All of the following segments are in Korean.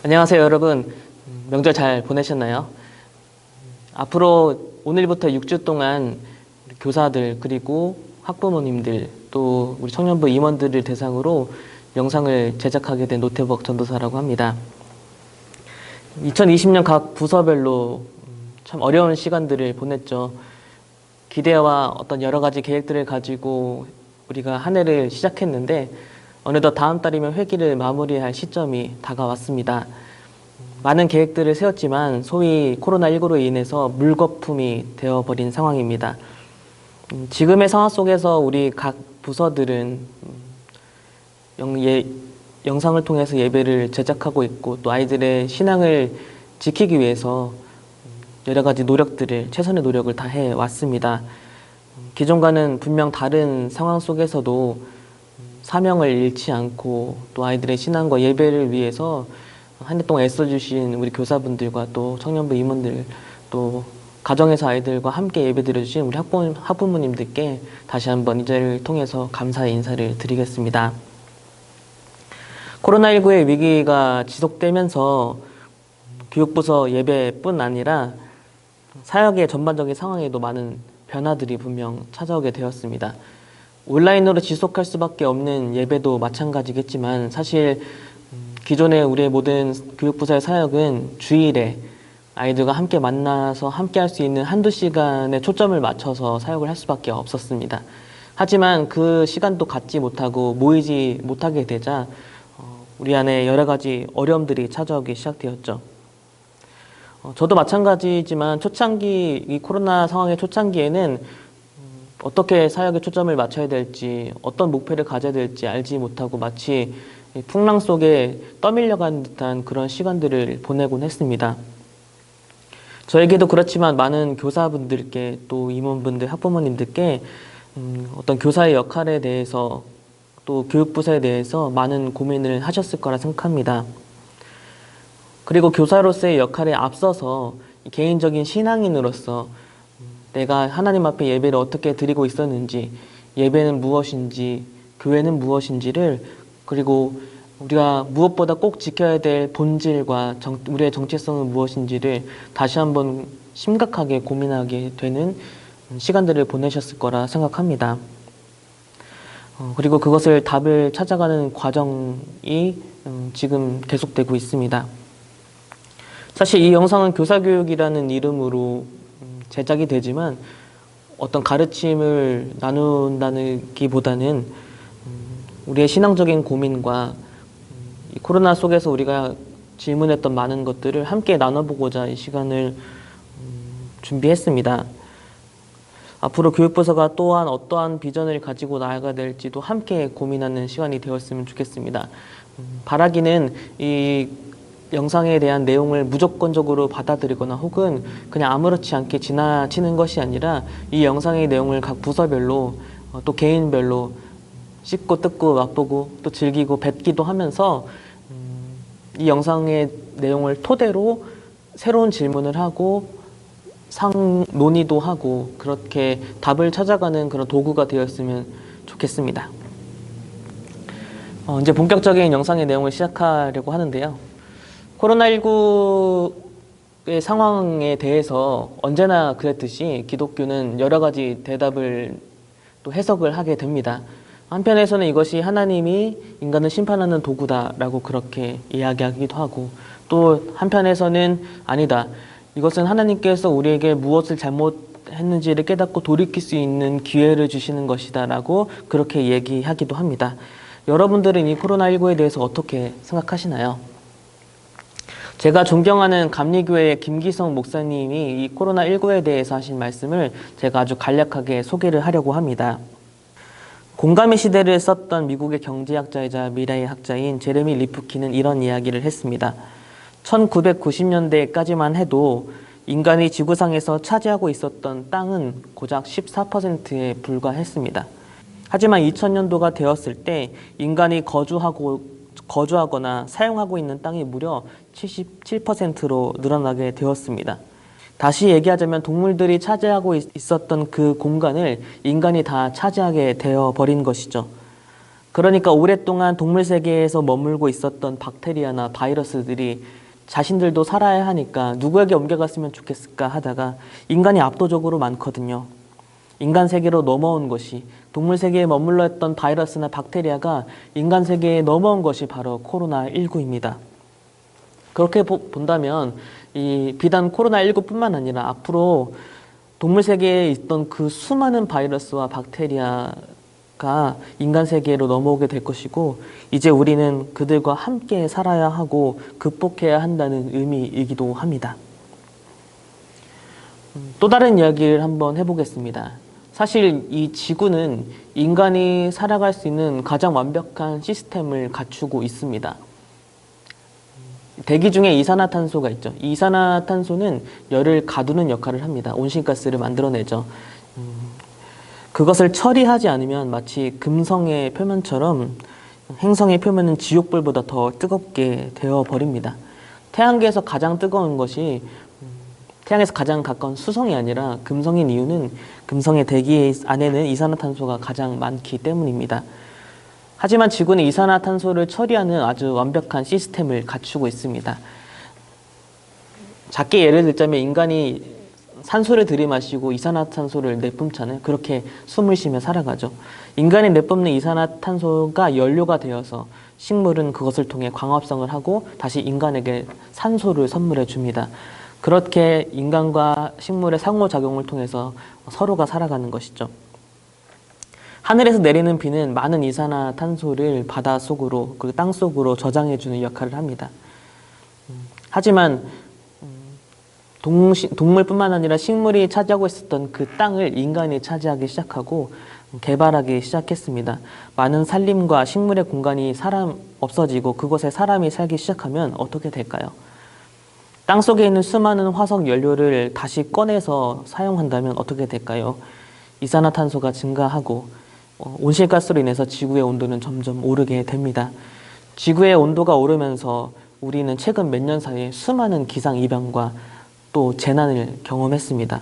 안녕하세요, 여러분. 명절 잘 보내셨나요? 앞으로 오늘부터 6주 동안 우리 교사들 그리고 학부모님들 또 우리 청년부 임원들을 대상으로 영상을 제작하게 된 노태벅 전도사라고 합니다. 2020년 각 부서별로 참 어려운 시간들을 보냈죠. 기대와 어떤 여러 가지 계획들을 가지고 우리가 한 해를 시작했는데 어느덧 다음 달이면 회기를 마무리할 시점이 다가왔습니다. 많은 계획들을 세웠지만 소위 코로나19로 인해서 물거품이 되어버린 상황입니다. 지금의 상황 속에서 우리 각 부서들은 영상을 통해서 예배를 제작하고 있고 또 아이들의 신앙을 지키기 위해서 여러 가지 최선의 노력을 다해 왔습니다. 기존과는 분명 다른 상황 속에서도 사명을 잃지 않고 또 아이들의 신앙과 예배를 위해서 한 해 동안 애써주신 우리 교사분들과 또 청년부 임원들 또 가정에서 아이들과 함께 예배드려주신 우리 학부모님들께 다시 한번 이 자리를 통해서 감사의 인사를 드리겠습니다. 코로나19의 위기가 지속되면서 교육부서 예배뿐 아니라 사역의 전반적인 상황에도 많은 변화들이 분명 찾아오게 되었습니다. 온라인으로 지속할 수밖에 없는 예배도 마찬가지겠지만 사실 기존의 우리의 모든 교육부서의 사역은 주일에 아이들과 함께 만나서 함께 할 수 있는 한두 시간에 초점을 맞춰서 사역을 할 수밖에 없었습니다. 하지만 그 시간도 갖지 못하고 모이지 못하게 되자 우리 안에 여러 가지 어려움들이 찾아오기 시작되었죠. 저도 마찬가지지만 이 코로나 상황의 초창기에는 어떻게 사역에 초점을 맞춰야 될지 어떤 목표를 가져야 될지 알지 못하고 마치 풍랑 속에 떠밀려간 듯한 그런 시간들을 보내곤 했습니다. 저에게도 그렇지만 많은 교사분들께 또 임원분들, 학부모님들께 어떤 교사의 역할에 대해서 또 교육부서에 대해서 많은 고민을 하셨을 거라 생각합니다. 그리고 교사로서의 역할에 앞서서 개인적인 신앙인으로서 내가 하나님 앞에 예배를 어떻게 드리고 있었는지, 예배는 무엇인지, 교회는 무엇인지를 그리고 우리가 무엇보다 꼭 지켜야 될 본질과 우리의 정체성은 무엇인지를 다시 한번 심각하게 고민하게 되는 시간들을 보내셨을 거라 생각합니다. 그리고 그것을 답을 찾아가는 과정이 지금 계속되고 있습니다. 사실 이 영상은 교사교육이라는 이름으로 제작이 되지만 어떤 가르침을 나눈다기보다는 우리의 신앙적인 고민과 이 코로나 속에서 우리가 질문했던 많은 것들을 함께 나눠보고자 이 시간을 준비했습니다. 앞으로 교육부서가 또한 어떠한 비전을 가지고 나아가야 될지도 함께 고민하는 시간이 되었으면 좋겠습니다. 바라기는 이 영상에 대한 내용을 무조건적으로 받아들이거나 혹은 그냥 아무렇지 않게 지나치는 것이 아니라 이 영상의 내용을 각 부서별로 또 개인별로 씹고 뜯고 맛보고 또 즐기고 뱉기도 하면서 이 영상의 내용을 토대로 새로운 질문을 하고 논의도 하고 그렇게 답을 찾아가는 그런 도구가 되었으면 좋겠습니다. 이제 본격적인 영상의 내용을 시작하려고 하는데요. 코로나19의 상황에 대해서 언제나 그랬듯이 기독교는 여러 가지 대답을 또 해석을 하게 됩니다. 한편에서는 이것이 하나님이 인간을 심판하는 도구다라고 그렇게 이야기하기도 하고 또 한편에서는 아니다. 이것은 하나님께서 우리에게 무엇을 잘못했는지를 깨닫고 돌이킬 수 있는 기회를 주시는 것이다 라고 그렇게 얘기하기도 합니다. 여러분들은 이 코로나19에 대해서 어떻게 생각하시나요? 제가 존경하는 감리교회의 김기성 목사님이 이 코로나19에 대해서 하신 말씀을 제가 아주 간략하게 소개를 하려고 합니다. 공감의 시대를 썼던 미국의 경제학자이자 미래의 학자인 제레미 리프키는 이런 이야기를 했습니다. 1990년대까지만 해도 인간이 지구상에서 차지하고 있었던 땅은 고작 14%에 불과했습니다. 하지만 2000년도가 되었을 때 인간이 거주하거나 사용하고 있는 땅이 무려 77%로 늘어나게 되었습니다. 다시 얘기하자면 동물들이 차지하고 있었던 그 공간을 인간이 다 차지하게 되어버린 것이죠. 그러니까 오랫동안 동물 세계에서 머물고 있었던 박테리아나 바이러스들이 자신들도 살아야 하니까 누구에게 옮겨갔으면 좋겠을까 하다가 인간이 압도적으로 많거든요. 인간 세계로 넘어온 것이, 동물 세계에 머물러 있던 바이러스나 박테리아가 인간 세계에 넘어온 것이 바로 코로나19입니다. 그렇게 본다면 이 비단 코로나19뿐만 아니라 앞으로 동물 세계에 있던 그 수많은 바이러스와 박테리아가 인간 세계로 넘어오게 될 것이고, 이제 우리는 그들과 함께 살아야 하고 극복해야 한다는 의미이기도 합니다. 또 다른 이야기를 한번 해보겠습니다. 사실 이 지구는 인간이 살아갈 수 있는 가장 완벽한 시스템을 갖추고 있습니다. 대기 중에 이산화탄소가 있죠. 이 이산화탄소는 열을 가두는 역할을 합니다. 온실가스를 만들어내죠. 그것을 처리하지 않으면 마치 금성의 표면처럼 행성의 표면은 지옥불보다 더 뜨겁게 되어버립니다. 태양계에서 가장 뜨거운 것이 태양에서 가장 가까운 수성이 아니라 금성인 이유는 금성의 대기 안에는 이산화탄소가 가장 많기 때문입니다. 하지만 지구는 이산화탄소를 처리하는 아주 완벽한 시스템을 갖추고 있습니다. 작게 예를 들자면 인간이 산소를 들이마시고 이산화탄소를 내뿜잖아요. 그렇게 숨을 쉬며 살아가죠. 인간이 내뿜는 이산화탄소가 연료가 되어서 식물은 그것을 통해 광합성을 하고 다시 인간에게 산소를 선물해 줍니다. 그렇게 인간과 식물의 상호작용을 통해서 서로가 살아가는 것이죠. 하늘에서 내리는 비는 많은 이산화탄소를 바다 속으로 그리고 땅 속으로 저장해주는 역할을 합니다. 하지만 동물뿐만 아니라 식물이 차지하고 있었던 그 땅을 인간이 차지하기 시작하고 개발하기 시작했습니다. 많은 산림과 식물의 공간이 없어지고 그곳에 사람이 살기 시작하면 어떻게 될까요? 땅 속에 있는 수많은 화석 연료를 다시 꺼내서 사용한다면 어떻게 될까요? 이산화탄소가 증가하고 온실가스로 인해서 지구의 온도는 점점 오르게 됩니다. 지구의 온도가 오르면서 우리는 최근 몇 년 사이에 수많은 기상이변과 또 재난을 경험했습니다.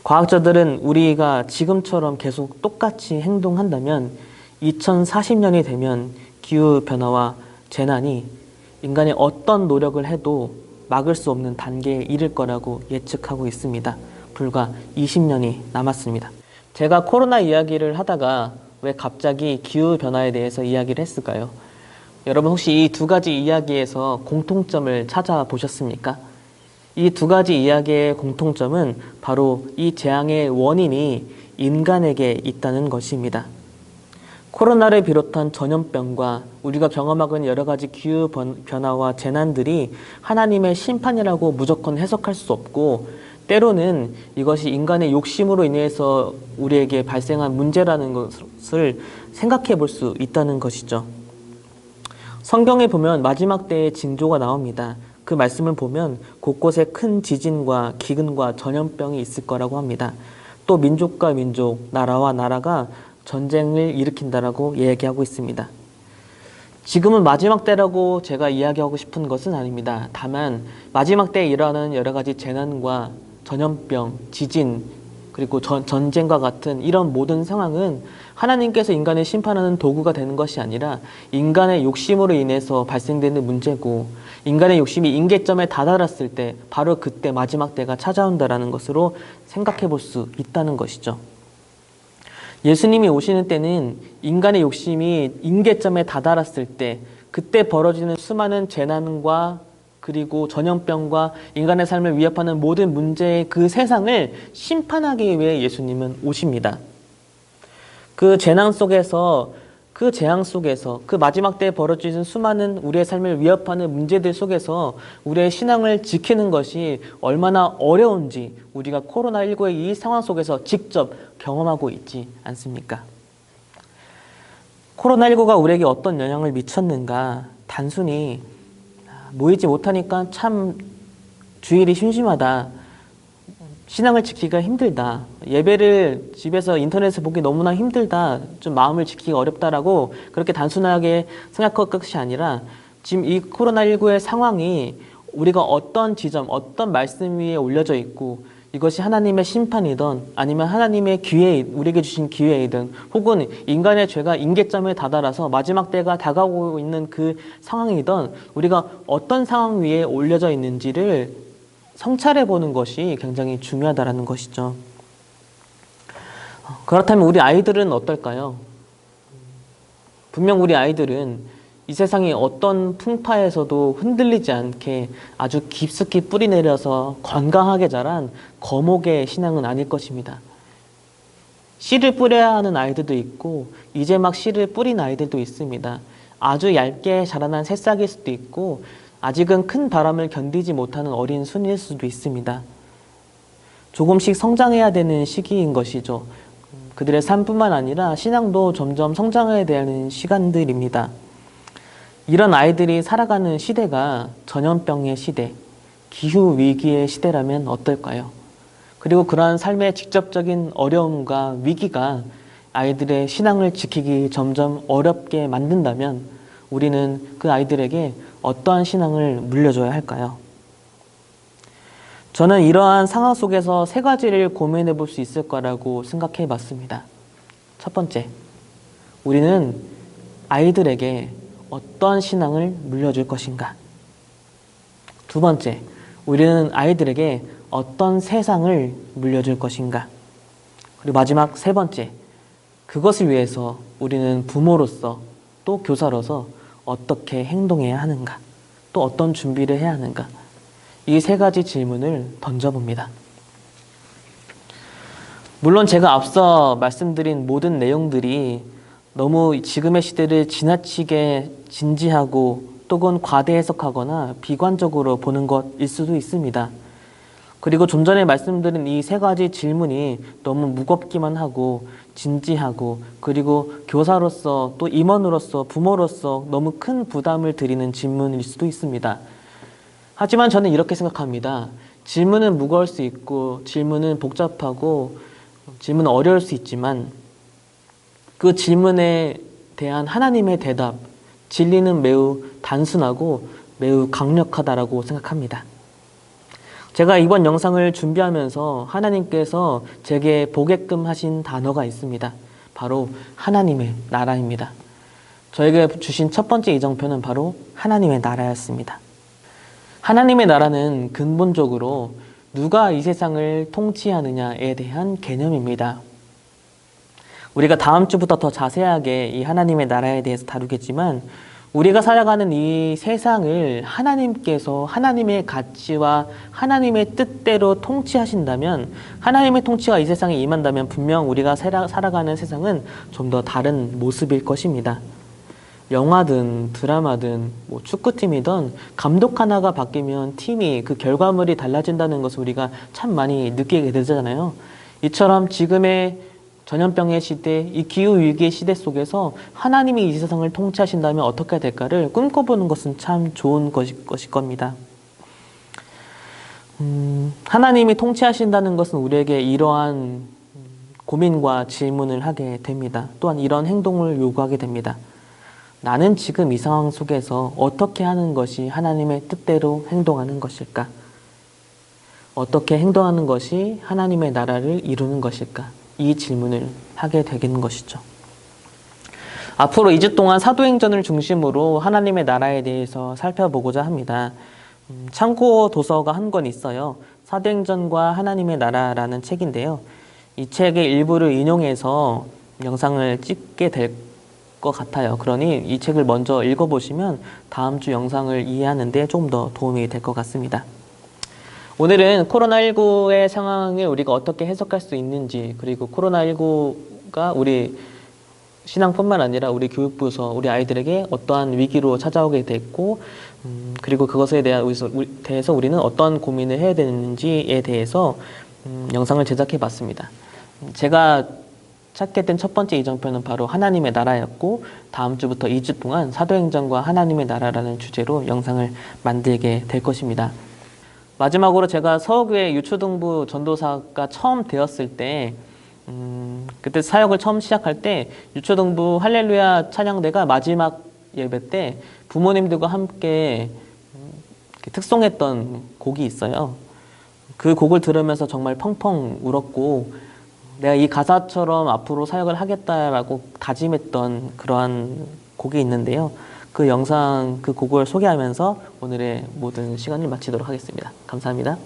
과학자들은 우리가 지금처럼 계속 똑같이 행동한다면 2040년이 되면 기후변화와 재난이 인간이 어떤 노력을 해도 막을 수 없는 단계에 이를 거라고 예측하고 있습니다. 불과 20년이 남았습니다. 제가 코로나 이야기를 하다가 왜 갑자기 기후변화에 대해서 이야기를 했을까요? 여러분 혹시 이 두 가지 이야기에서 공통점을 찾아보셨습니까? 이 두 가지 이야기의 공통점은 바로 이 재앙의 원인이 인간에게 있다는 것입니다. 코로나를 비롯한 전염병과 우리가 경험하고 있는 여러 가지 기후변화와 재난들이 하나님의 심판이라고 무조건 해석할 수 없고, 때로는 이것이 인간의 욕심으로 인해서 우리에게 발생한 문제라는 것을 생각해 볼 수 있다는 것이죠. 성경에 보면 마지막 때의 징조가 나옵니다. 그 말씀을 보면 곳곳에 큰 지진과 기근과 전염병이 있을 거라고 합니다. 또 민족과 민족, 나라와 나라가 전쟁을 일으킨다라고 이야기하고 있습니다. 지금은 마지막 때라고 제가 이야기하고 싶은 것은 아닙니다. 다만 마지막 때에 일어나는 여러 가지 재난과 전염병, 지진, 그리고 전쟁과 같은 이런 모든 상황은 하나님께서 인간을 심판하는 도구가 되는 것이 아니라 인간의 욕심으로 인해서 발생되는 문제고, 인간의 욕심이 임계점에 다다랐을 때 바로 그때 마지막 때가 찾아온다라는 것으로 생각해 볼 수 있다는 것이죠. 예수님이 오시는 때는 인간의 욕심이 임계점에 다다랐을 때 그때 벌어지는 수많은 재난과 그리고 전염병과 인간의 삶을 위협하는 모든 문제의 그 세상을 심판하기 위해 예수님은 오십니다. 그 재앙 속에서 그 마지막 때에 벌어지는 수많은 우리의 삶을 위협하는 문제들 속에서 우리의 신앙을 지키는 것이 얼마나 어려운지 우리가 코로나19의 이 상황 속에서 직접 경험하고 있지 않습니까? 코로나19가 우리에게 어떤 영향을 미쳤는가? 단순히 모이지 못하니까 참 주일이 심심하다. 신앙을 지키기가 힘들다. 예배를 집에서 인터넷에서 보기 너무나 힘들다. 좀 마음을 지키기 어렵다라고 그렇게 단순하게 생각할 것이 아니라 지금 이 코로나19의 상황이 우리가 어떤 지점, 어떤 말씀 위에 올려져 있고 이것이 하나님의 심판이든 아니면 하나님의 기회, 우리에게 주신 기회이든 혹은 인간의 죄가 임계점에 다다라서 마지막 때가 다가오고 있는 그 상황이든 우리가 어떤 상황 위에 올려져 있는지를 성찰해 보는 것이 굉장히 중요하다는 것이죠. 그렇다면 우리 아이들은 어떨까요? 분명 우리 아이들은 이 세상의 어떤 풍파에서도 흔들리지 않게 아주 깊숙이 뿌리 내려서 건강하게 자란 거목의 신앙은 아닐 것입니다. 씨를 뿌려야 하는 아이들도 있고 이제 막 씨를 뿌린 아이들도 있습니다. 아주 얇게 자라난 새싹일 수도 있고 아직은 큰 바람을 견디지 못하는 어린 순일 수도 있습니다. 조금씩 성장해야 되는 시기인 것이죠. 그들의 삶뿐만 아니라 신앙도 점점 성장해야 되는 시간들입니다. 이런 아이들이 살아가는 시대가 전염병의 시대, 기후위기의 시대라면 어떨까요? 그리고 그러한 삶의 직접적인 어려움과 위기가 아이들의 신앙을 지키기 점점 어렵게 만든다면 우리는 그 아이들에게 어떠한 신앙을 물려줘야 할까요? 저는 이러한 상황 속에서 세 가지를 고민해 볼 수 있을 거라고 생각해 봤습니다. 첫 번째, 우리는 아이들에게 어떤 신앙을 물려줄 것인가? 두 번째, 우리는 아이들에게 어떤 세상을 물려줄 것인가? 그리고 마지막 세 번째, 그것을 위해서 우리는 부모로서 또 교사로서 어떻게 행동해야 하는가? 또 어떤 준비를 해야 하는가? 이 세 가지 질문을 던져봅니다. 물론 제가 앞서 말씀드린 모든 내용들이 너무 지금의 시대를 지나치게 진지하고 또는 과대 해석하거나 비관적으로 보는 것일 수도 있습니다. 그리고 좀 전에 말씀드린 이 세 가지 질문이 너무 무겁기만 하고 진지하고 그리고 교사로서 또 임원으로서 부모로서 너무 큰 부담을 드리는 질문일 수도 있습니다. 하지만 저는 이렇게 생각합니다. 질문은 무거울 수 있고 질문은 복잡하고 질문은 어려울 수 있지만 그 질문에 대한 하나님의 대답, 진리는 매우 단순하고 매우 강력하다라고 생각합니다. 제가 이번 영상을 준비하면서 하나님께서 제게 보게끔 하신 단어가 있습니다. 바로 하나님의 나라입니다. 저에게 주신 첫 번째 이정표는 바로 하나님의 나라였습니다. 하나님의 나라는 근본적으로 누가 이 세상을 통치하느냐에 대한 개념입니다. 우리가 다음 주부터 더 자세하게 이 하나님의 나라에 대해서 다루겠지만 우리가 살아가는 이 세상을 하나님께서 하나님의 가치와 하나님의 뜻대로 통치하신다면 하나님의 통치가 이 세상에 임한다면 분명 우리가 살아가는 세상은 좀 더 다른 모습일 것입니다. 영화든 드라마든 뭐 축구팀이든 감독 하나가 바뀌면 팀이 그 결과물이 달라진다는 것을 우리가 참 많이 느끼게 되잖아요. 이처럼 지금의 전염병의 시대, 이 기후위기의 시대 속에서 하나님이 이 세상을 통치하신다면 어떻게 될까를 꿈꿔보는 것은 참 좋은 것일 겁니다. 하나님이 통치하신다는 것은 우리에게 이러한 고민과 질문을 하게 됩니다. 또한 이런 행동을 요구하게 됩니다. 나는 지금 이 상황 속에서 어떻게 하는 것이 하나님의 뜻대로 행동하는 것일까? 어떻게 행동하는 것이 하나님의 나라를 이루는 것일까? 이 질문을 하게 되는 것이죠. 앞으로 2주 동안 사도행전을 중심으로 하나님의 나라에 대해서 살펴보고자 합니다. 참고 도서가 한 권 있어요. 사도행전과 하나님의 나라라는 책인데요. 이 책의 일부를 인용해서 영상을 찍게 될 것 같아요. 그러니 이 책을 먼저 읽어보시면 다음 주 영상을 이해하는 데 조금 더 도움이 될 것 같습니다. 오늘은 코로나19의 상황을 우리가 어떻게 해석할 수 있는지, 그리고 코로나19가 우리 신앙뿐만 아니라 우리 교육부서, 우리 아이들에게 어떠한 위기로 찾아오게 됐고, 그리고 그것에 대해서 우리는 어떤 고민을 해야 되는지에 대해서 영상을 제작해 봤습니다. 제가 찾게 된 첫 번째 이정표는 바로 하나님의 나라였고, 다음 주부터 2주 동안 사도행전과 하나님의 나라라는 주제로 영상을 만들게 될 것입니다. 마지막으로 제가 서울교회 유초등부 전도사가 처음 되었을 때 그때 사역을 처음 시작할 때 유초등부 할렐루야 찬양대가 마지막 예배 때 부모님들과 함께 특송했던 곡이 있어요. 그 곡을 들으면서 정말 펑펑 울었고 내가 이 가사처럼 앞으로 사역을 하겠다라고 다짐했던 그러한 곡이 있는데요. 그 영상, 그 곡을 소개하면서 오늘의 모든 시간을 마치도록 하겠습니다. 감사합니다.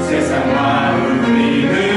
세상과 우리는